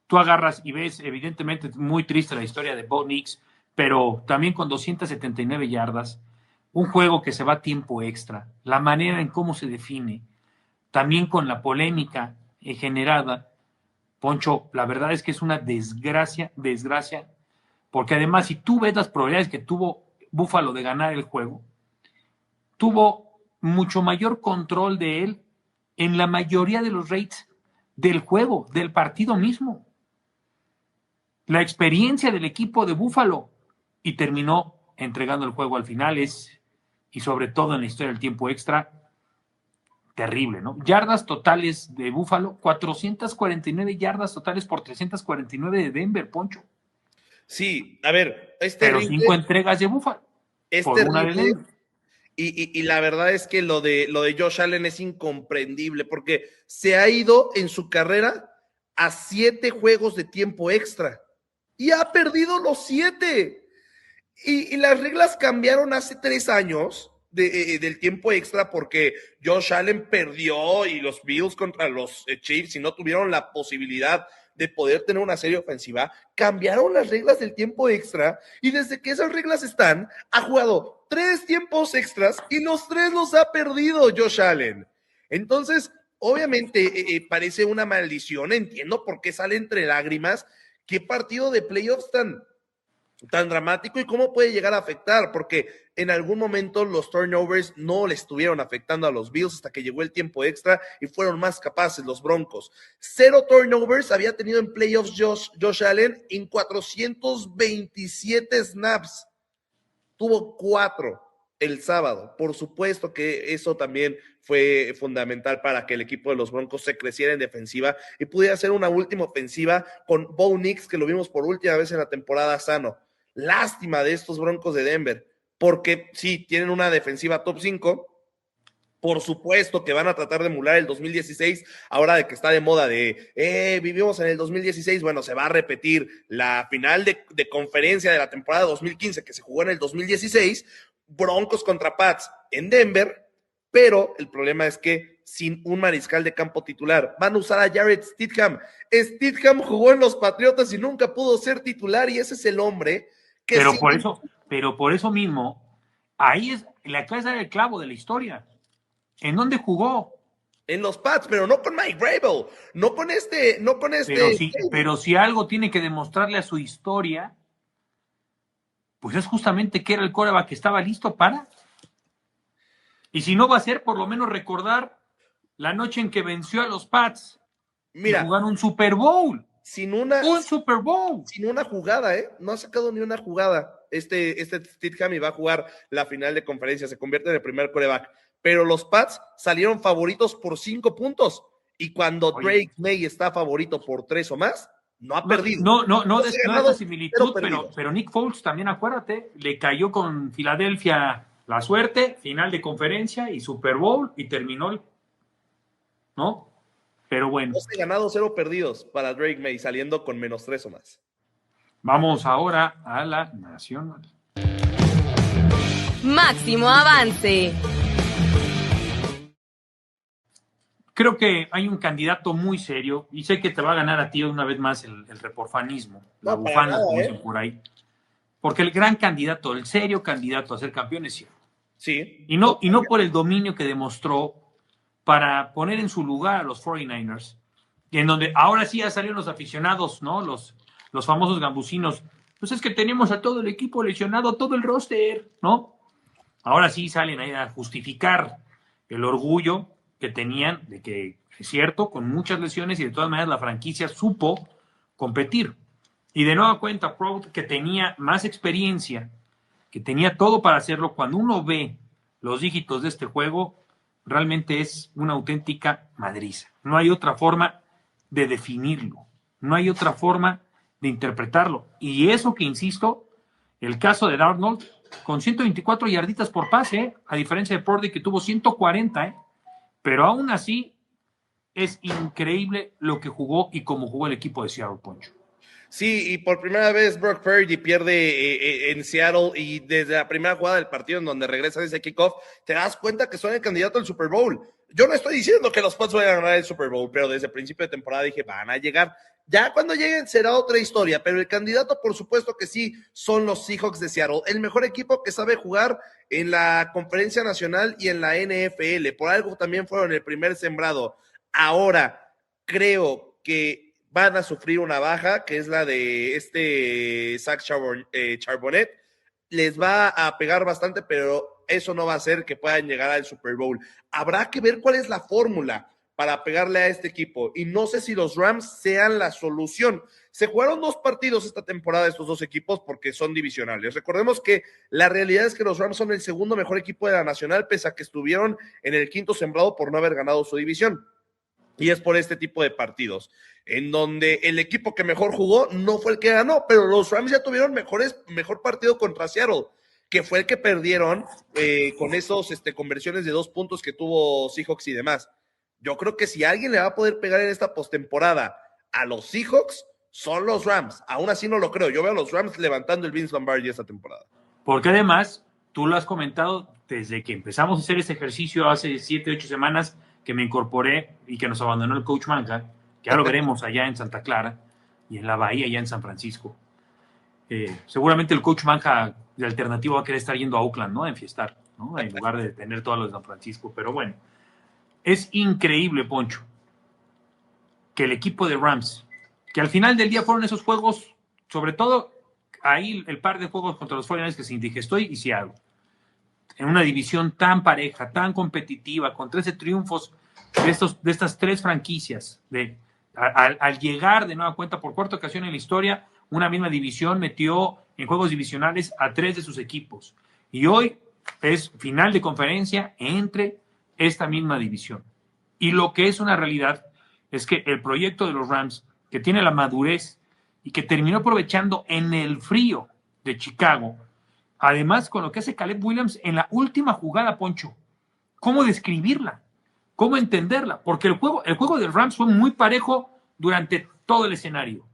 Tú agarras y ves, evidentemente, muy triste la historia de Bo Nix, pero también con 279 yardas, un juego que se va a tiempo extra, la manera en cómo se define, también con la polémica generada. Poncho, la verdad es que es una desgracia, porque además, si tú ves las probabilidades que tuvo Buffalo de ganar el juego, tuvo mucho mayor control de él en la mayoría de los rates del juego, del partido mismo. La experiencia del equipo de Buffalo, y terminó entregando el juego al final, y sobre todo en la historia del tiempo extra, terrible, ¿no? Yardas totales de Buffalo, 449 yardas totales por 349 de Denver, Poncho. Sí, a ver, pero 5 entregas de Buffalo. Es por terrible. Una de Denver. Y la verdad es que lo de Josh Allen es incomprendible, porque se ha ido en su carrera a 7 juegos de tiempo extra y ha perdido los 7. Y las reglas cambiaron hace 3 años del tiempo extra porque Josh Allen perdió y los Bills contra los Chiefs y no tuvieron la posibilidad de poder tener una serie ofensiva. Cambiaron las reglas del tiempo extra y desde que esas reglas están, ha jugado 3 tiempos extras y los 3 los ha perdido Josh Allen. Entonces, obviamente parece una maldición, entiendo por qué sale entre lágrimas. ¿Qué partido de playoffs tan dramático y cómo puede llegar a afectar? Porque en algún momento los turnovers no le estuvieron afectando a los Bills hasta que llegó el tiempo extra y fueron más capaces los Broncos. 0 turnovers había tenido en playoffs Josh Allen en 427 snaps. Tuvo 4 el sábado. Por supuesto que eso también fue fundamental para que el equipo de los Broncos se creciera en defensiva y pudiera hacer una última ofensiva con Bo Nix, que lo vimos por última vez en la temporada sano. Lástima de estos Broncos de Denver, porque sí, tienen una defensiva top 5, por supuesto que van a tratar de emular el 2016, ahora de que está de moda vivimos en el 2016, bueno, se va a repetir la final de conferencia de la temporada 2015 que se jugó en el 2016, Broncos contra Pats en Denver, pero el problema es que sin un mariscal de campo titular, van a usar a Jarrett Stidham. Stidham jugó en los Patriotas y nunca pudo ser titular y ese es el hombre que... Pero por eso mismo, ahí es la clase del clavo de la historia. ¿En dónde jugó? En los Pats, pero no con Mike Vrabel, no con este. Pero si algo tiene que demostrarle a su historia, pues es justamente que era el quarterback que estaba listo para. Y si no va a ser, por lo menos recordar la noche en que venció a los Pats. Mira, y jugaron un Super Bowl. Un Super Bowl. Sin una jugada, no ha sacado ni una jugada. Este Stidham va a jugar la final de conferencia, se convierte en el primer quarterback. Pero los Pats salieron favoritos por 5 puntos. Y cuando Drake May está favorito por 3 o más, no ha perdido. No de esta similitud, pero Nick Foles también, acuérdate, le cayó con Filadelfia la suerte, final de conferencia y Super Bowl, y terminó, ¿no? Pero bueno. 12 ganados, 0 perdidos para Drake May, saliendo con -3 o más. Vamos ahora a la nacional. Máximo avance. Creo que hay un candidato muy serio, y sé que te va a ganar a ti una vez más el reporfanismo, la bufana, como dicen por ahí. Porque el gran candidato, el serio candidato a ser campeón es Seattle. Sí. Y no por el dominio que demostró para poner en su lugar a los 49ers, y en donde ahora sí ya salieron los aficionados, ¿no? Los famosos gambusinos. Pues es que tenemos a todo el equipo lesionado, todo el roster, ¿no? Ahora sí salen ahí a justificar el orgullo que tenían de que, es cierto, con muchas lesiones y de todas maneras la franquicia supo competir. Y de nueva cuenta, Proud, que tenía más experiencia, que tenía todo para hacerlo, cuando uno ve los dígitos de este juego, realmente es una auténtica madriza. No hay otra forma de definirlo, no hay otra forma de interpretarlo. Y eso que, insisto, el caso de Darnold, con 124 yarditas por pase, a diferencia de Purdy, que tuvo 140, pero aún así es increíble lo que jugó y cómo jugó el equipo de Seattle, Poncho. Sí, y por primera vez Brock Purdy pierde en Seattle, y desde la primera jugada del partido en donde regresa ese kickoff, te das cuenta que son el candidato al Super Bowl. Yo no estoy diciendo que los Pats vayan a ganar el Super Bowl, pero desde el principio de temporada dije, van a llegar. Ya cuando lleguen será otra historia, pero el candidato por supuesto que sí son los Seahawks de Seattle, el mejor equipo que sabe jugar en la Conferencia Nacional y en la NFL. Por algo también fueron el primer sembrado. Ahora creo que van a sufrir una baja, que es la de Zach Charbonnet. Les va a pegar bastante, pero eso no va a hacer que puedan llegar al Super Bowl. Habrá que ver cuál es la fórmula para pegarle a este equipo, y no sé si los Rams sean la solución. Se jugaron 2 partidos esta temporada estos 2 equipos porque son divisionales. Recordemos que la realidad es que los Rams son el segundo mejor equipo de la Nacional, pese a que estuvieron en el 5º sembrado por no haber ganado su división. Y es por este tipo de partidos, en donde el equipo que mejor jugó no fue el que ganó, pero los Rams ya tuvieron mejor partido contra Seattle, que fue el que perdieron con esos conversiones de 2 puntos que tuvo Seahawks y demás. Yo creo que si alguien le va a poder pegar en esta postemporada a los Seahawks, son los Rams. Aún así no lo creo. Yo veo a los Rams levantando el Vince Lombardi esta temporada. Porque además, tú lo has comentado desde que empezamos a hacer este ejercicio hace 7, 8 semanas que me incorporé y que nos abandonó el coach Manja, que ya lo veremos allá en Santa Clara y en la Bahía, allá en San Francisco. Seguramente el coach Manja de alternativo va a querer estar yendo a Oakland, ¿no? A enfiestar, ¿no? En lugar de tener todo lo de San Francisco. Pero bueno, es increíble, Poncho, que el equipo de Rams, que al final del día fueron esos juegos, sobre todo ahí el par de juegos contra los 49ers que se indigestó y Seattle, en una división tan pareja, tan competitiva, con 13 triunfos de estas 3 franquicias, al llegar de nueva cuenta por cuarta ocasión en la historia, una misma división metió en juegos divisionales a 3 de sus equipos. Y hoy es final de conferencia entre esta misma división. Y lo que es una realidad es que el proyecto de los Rams, que tiene la madurez y que terminó aprovechando en el frío de Chicago, además con lo que hace Caleb Williams en la última jugada, Poncho, ¿cómo describirla? ¿Cómo entenderla? Porque el juego de Rams fue muy parejo durante todo el escenario,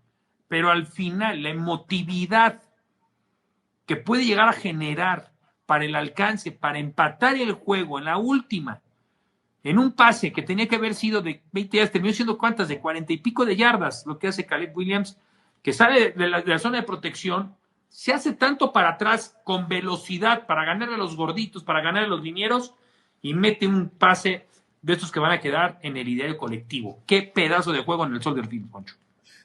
pero al final la emotividad que puede llegar a generar para el alcance, para empatar el juego en la última, en un pase que tenía que haber sido de 20 yardas, terminó siendo ¿cuántas? De 40 y pico de yardas, lo que hace Caleb Williams, que sale de la zona de protección, se hace tanto para atrás con velocidad para ganarle a los gorditos, para ganarle a los linieros, y mete un pase de estos que van a quedar en el ideal colectivo. Qué pedazo de juego en el Soldier Field, Poncho.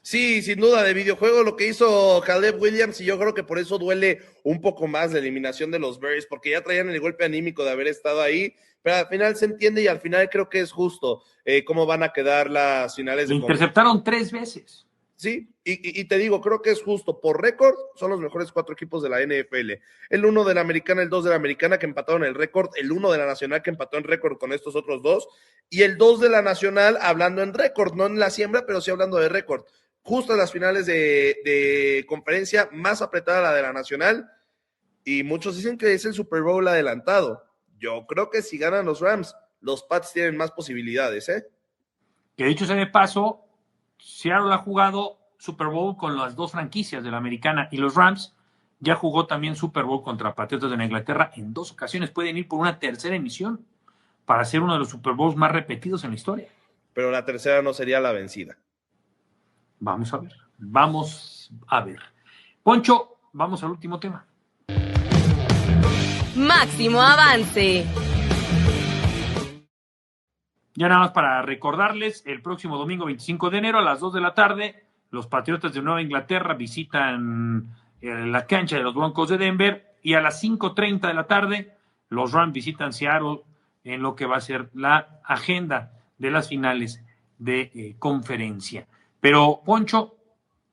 Sí, sin duda, de videojuego lo que hizo Caleb Williams, y yo creo que por eso duele un poco más la eliminación de los Bears, porque ya traían el golpe anímico de haber estado ahí, pero al final se entiende y al final creo que es justo cómo van a quedar las finales. Lo interceptaron 3 veces. Sí, y te digo, creo que es justo. Por récord, son los mejores 4 equipos de la NFL. El 1 de la Americana, el 2 de la Americana que empataron el récord, el 1 de la Nacional que empató en récord con estos otros 2, y el 2 de la Nacional hablando en récord, no en la siembra, pero sí hablando de récord. Justo en las finales de conferencia, más apretada la de la Nacional, y muchos dicen que es el Super Bowl adelantado. Yo creo que si ganan los Rams, los Pats tienen más posibilidades, ¿eh? Que dicho sea de paso, Seattle ha jugado Super Bowl con las 2 franquicias de la Americana, y los Rams ya jugó también Super Bowl contra Patriotas de Inglaterra en 2 ocasiones. Pueden ir por una tercera emisión para ser uno de los Super Bowls más repetidos en la historia. Pero la tercera no sería la vencida. Vamos a ver. Poncho, vamos al último tema. Máximo avance. Ya nada más para recordarles, el próximo domingo 25 de enero a las 2 de la tarde, los Patriotas de Nueva Inglaterra visitan la cancha de los Broncos de Denver, y a las 5:30 de la tarde los Rams visitan Seattle en lo que va a ser la agenda de las finales de conferencia. Pero, Poncho,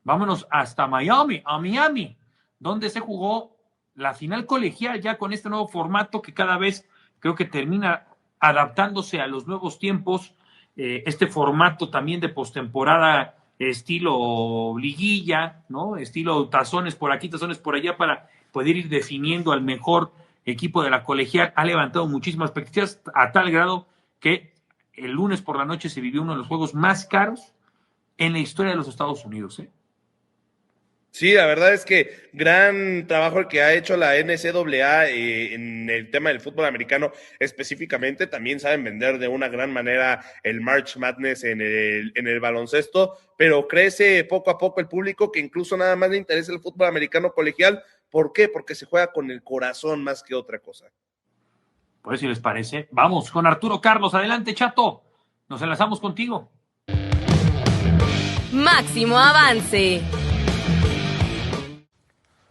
vámonos hasta Miami, donde se jugó la final colegial ya con este nuevo formato que cada vez creo que termina adaptándose a los nuevos tiempos, este formato también de postemporada estilo liguilla, ¿no? Estilo tazones por aquí, tazones por allá, para poder ir definiendo al mejor equipo de la colegial. Ha levantado muchísimas expectativas a tal grado que el lunes por la noche se vivió uno de los juegos más caros en la historia de los Estados Unidos, ¿eh? Sí, la verdad es que gran trabajo el que ha hecho la NCAA en el tema del fútbol americano específicamente. También saben vender de una gran manera el March Madness en el baloncesto, pero crece poco a poco el público que incluso nada más le interesa el fútbol americano colegial. ¿Por qué? Porque se juega con el corazón más que otra cosa. Pues si les parece, vamos con Arturo Carlos. Adelante, Chato. Nos enlazamos contigo. Máximo avance.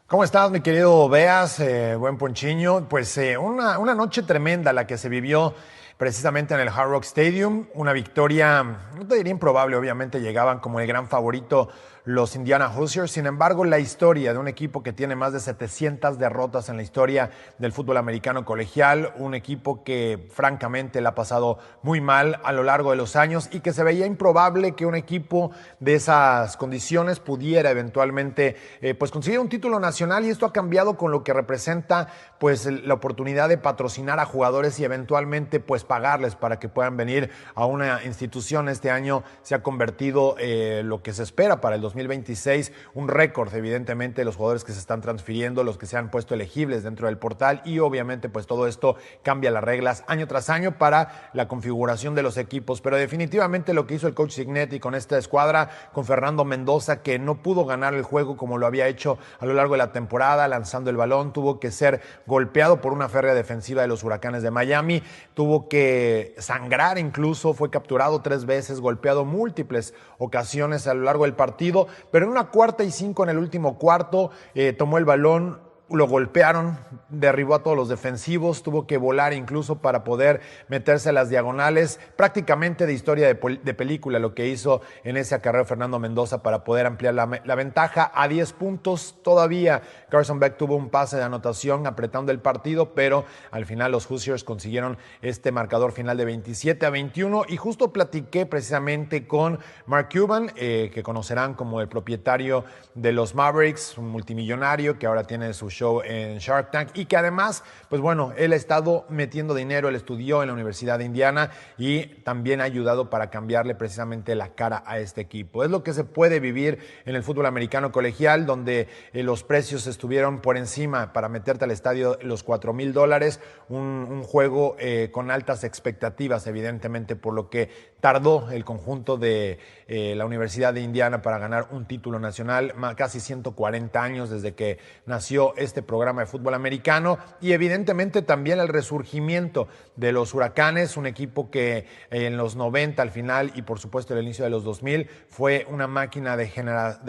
¿Cómo estás, mi querido Beas? Buen Ponchiño. Pues una noche tremenda la que se vivió precisamente en el Hard Rock Stadium. Una victoria, no te diría improbable, obviamente llegaban como el gran favorito los Indiana Hoosiers. Sin embargo, la historia de un equipo que tiene más de 700 derrotas en la historia del fútbol americano colegial, un equipo que francamente la ha pasado muy mal a lo largo de los años y que se veía improbable que un equipo de esas condiciones pudiera eventualmente pues conseguir un título nacional, y esto ha cambiado con lo que representa pues la oportunidad de patrocinar a jugadores y eventualmente pues pagarles para que puedan venir a una institución. Este año se ha convertido lo que se espera para el 2020 2026, un récord evidentemente de los jugadores que se están transfiriendo, los que se han puesto elegibles dentro del portal, y obviamente pues todo esto cambia las reglas año tras año para la configuración de los equipos, pero definitivamente lo que hizo el coach Cignetti con esta escuadra, con Fernando Mendoza, que no pudo ganar el juego como lo había hecho a lo largo de la temporada, lanzando el balón, tuvo que ser golpeado por una férrea defensiva de los Huracanes de Miami, tuvo que sangrar incluso, fue capturado 3 veces, golpeado múltiples ocasiones a lo largo del partido, pero en una 4ª y 5 en el último cuarto, tomó el balón, lo golpearon, derribó a todos los defensivos, tuvo que volar incluso para poder meterse a las diagonales, prácticamente de historia de película lo que hizo en ese acarreo Fernando Mendoza para poder ampliar la ventaja a 10 puntos. Todavía Carson Beck tuvo un pase de anotación apretando el partido, pero al final los Hoosiers consiguieron este marcador final de 27-21, y justo platiqué precisamente con Mark Cuban, que conocerán como el propietario de los Mavericks, un multimillonario que ahora tiene su show en Shark Tank, y que además, pues bueno, él ha estado metiendo dinero, él estudió en la Universidad de Indiana y también ha ayudado para cambiarle precisamente la cara a este equipo. Es lo que se puede vivir en el fútbol americano colegial, donde los precios estuvieron por encima para meterte al estadio los $4,000, un juego con altas expectativas, evidentemente, por lo que tardó el conjunto de la Universidad de Indiana para ganar un título nacional, casi 140 años desde que nació este programa de fútbol americano, y evidentemente también el resurgimiento de los Huracanes, un equipo que en los 90 al final y por supuesto el inicio de los 2000 fue una máquina de generar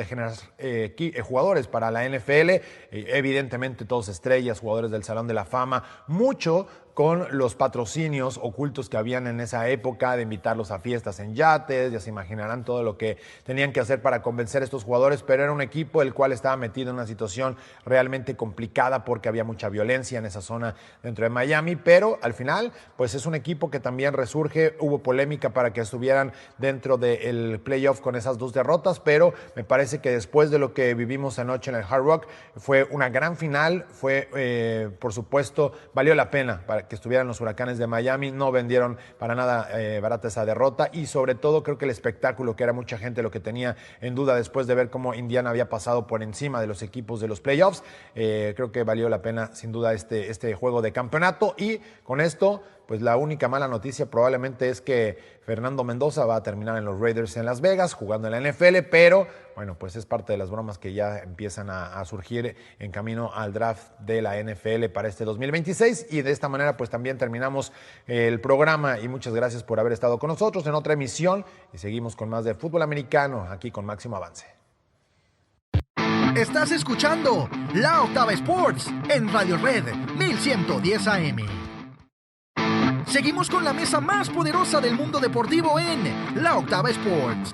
jugadores para la NFL, evidentemente todos estrellas, jugadores del Salón de la Fama, mucho con los patrocinios ocultos que habían en esa época, de invitarlos a fiestas en yates, ya se imaginarán todo lo que tenían que hacer para convencer a estos jugadores, pero era un equipo el cual estaba metido en una situación realmente complicada porque había mucha violencia en esa zona dentro de Miami, pero al final pues es un equipo que también resurge. Hubo polémica para que estuvieran dentro del playoff con esas 2 derrotas, pero me parece que después de lo que vivimos anoche en el Hard Rock, fue una gran final, fue por supuesto, valió la pena para que estuvieran los Huracanes de Miami, no vendieron para nada barata esa derrota, y sobre todo creo que el espectáculo, que era mucha gente lo que tenía en duda después de ver cómo Indiana había pasado por encima de los equipos de los playoffs, creo que valió la pena sin duda este juego de campeonato. Y con esto pues la única mala noticia probablemente es que Fernando Mendoza va a terminar en los Raiders en Las Vegas jugando en la NFL, pero bueno, pues es parte de las bromas que ya empiezan a surgir en camino al draft de la NFL para este 2026, y de esta manera pues también terminamos el programa, y muchas gracias por haber estado con nosotros en otra emisión, y seguimos con más de fútbol americano aquí con Máximo Avance. Estás escuchando La Octava Sports en Radio Red 1110 AM. Seguimos con la mesa más poderosa del mundo deportivo en La Octava Sports.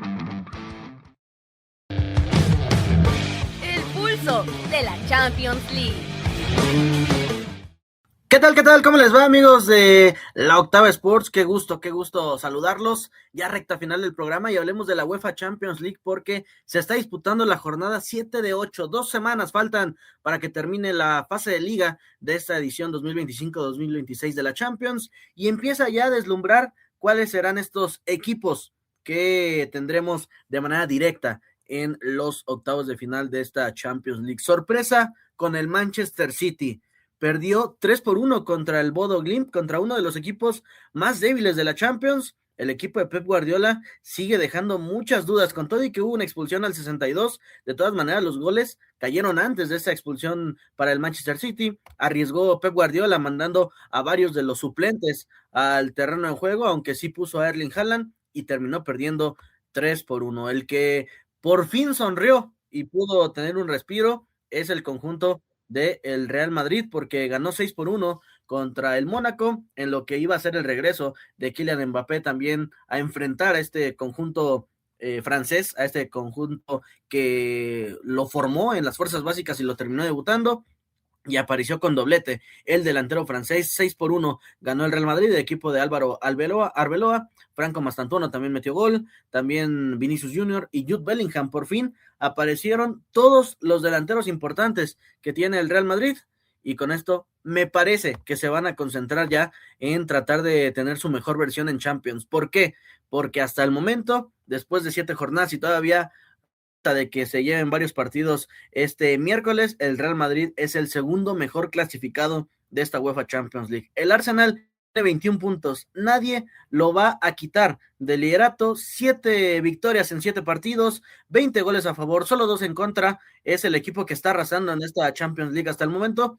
El pulso de la Champions League. ¿Qué tal? ¿Qué tal? ¿Cómo les va, amigos de La Octava Sports? Qué gusto saludarlos. Ya recta final del programa, y hablemos de la UEFA Champions League porque se está disputando la jornada 7 de 8. 2 semanas faltan para que termine la fase de liga de esta edición 2025-2026 de la Champions, y empieza ya a deslumbrar cuáles serán estos equipos que tendremos de manera directa en los octavos de final de esta Champions League. Sorpresa con el Manchester City. Perdió 3-1 contra el Bodo Glimt, contra uno de los equipos más débiles de la Champions. El equipo de Pep Guardiola sigue dejando muchas dudas, con todo y que hubo una expulsión al 62. De todas maneras, los goles cayeron antes de esa expulsión para el Manchester City. Arriesgó Pep Guardiola mandando a varios de los suplentes al terreno de juego, aunque sí puso a Erling Haaland, y terminó perdiendo 3-1. El que por fin sonrió y pudo tener un respiro es el conjunto del Real Madrid, porque ganó 6-1 contra el Mónaco, en lo que iba a ser el regreso de Kylian Mbappé también a enfrentar a este conjunto francés, a este conjunto que lo formó en las fuerzas básicas y lo terminó debutando, y apareció con doblete el delantero francés. 6-1 ganó el Real Madrid, el equipo de Álvaro Arbeloa. Franco Mastantuono también metió gol, también Vinicius Junior y Jude Bellingham. Por fin aparecieron todos los delanteros importantes que tiene el Real Madrid, y con esto me parece que se van a concentrar ya en tratar de tener su mejor versión en Champions. ¿Por qué? Porque hasta el momento, después de 7 jornadas y todavía falta de que se lleven varios partidos este miércoles, el Real Madrid es el segundo mejor clasificado de esta UEFA Champions League. El Arsenal tiene 21 puntos, nadie lo va a quitar del liderato, 7 victorias en 7 partidos, 20 goles a favor, solo 2 en contra, es el equipo que está arrasando en esta Champions League hasta el momento,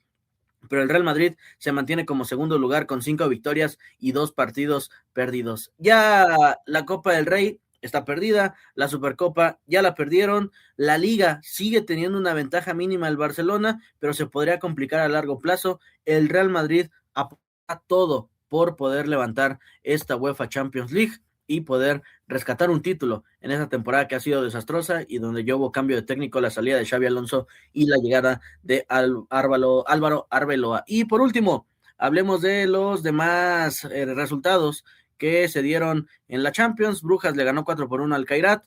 pero el Real Madrid se mantiene como segundo lugar con 5 victorias y 2 partidos perdidos. Ya la Copa del Rey está perdida, la Supercopa ya la perdieron, la Liga sigue teniendo una ventaja mínima el Barcelona, pero se podría complicar a largo plazo. El Real Madrid apunta todo por poder levantar esta UEFA Champions League y poder rescatar un título en esa temporada que ha sido desastrosa y donde ya hubo cambio de técnico, la salida de Xabi Alonso y la llegada de Álvaro Arbeloa. Y por último, hablemos de los demás resultados que se dieron en la Champions. Brujas le ganó 4-1 al Kairat,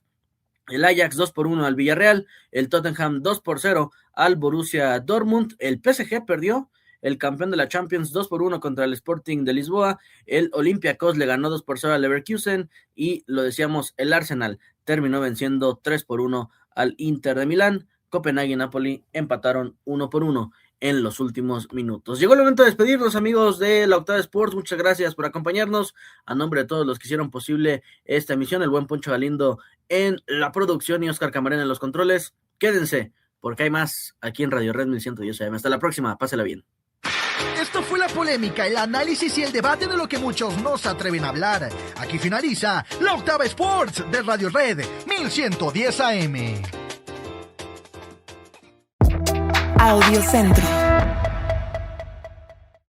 el Ajax 2-1 al Villarreal, el Tottenham 2-0 al Borussia Dortmund, el PSG perdió, el campeón de la Champions 2-1 contra el Sporting de Lisboa, el Olympiacos le ganó 2-0 al Leverkusen y lo decíamos, el Arsenal terminó venciendo 3-1 al Inter de Milán. Copenhague y Napoli empataron 1-1 en los últimos minutos. Llegó el momento de despedirnos, amigos de la Octava Sports. Muchas gracias por acompañarnos. A nombre de todos los que hicieron posible esta emisión, el buen Poncho Galindo en la producción y Oscar Camarena en los controles. Quédense, porque hay más aquí en Radio Red 1110 AM. Hasta la próxima, pásela bien. Esto fue la polémica, el análisis y el debate de lo que muchos no se atreven a hablar. Aquí finaliza la Octava Sports de Radio Red 1110 AM. Audio Centro.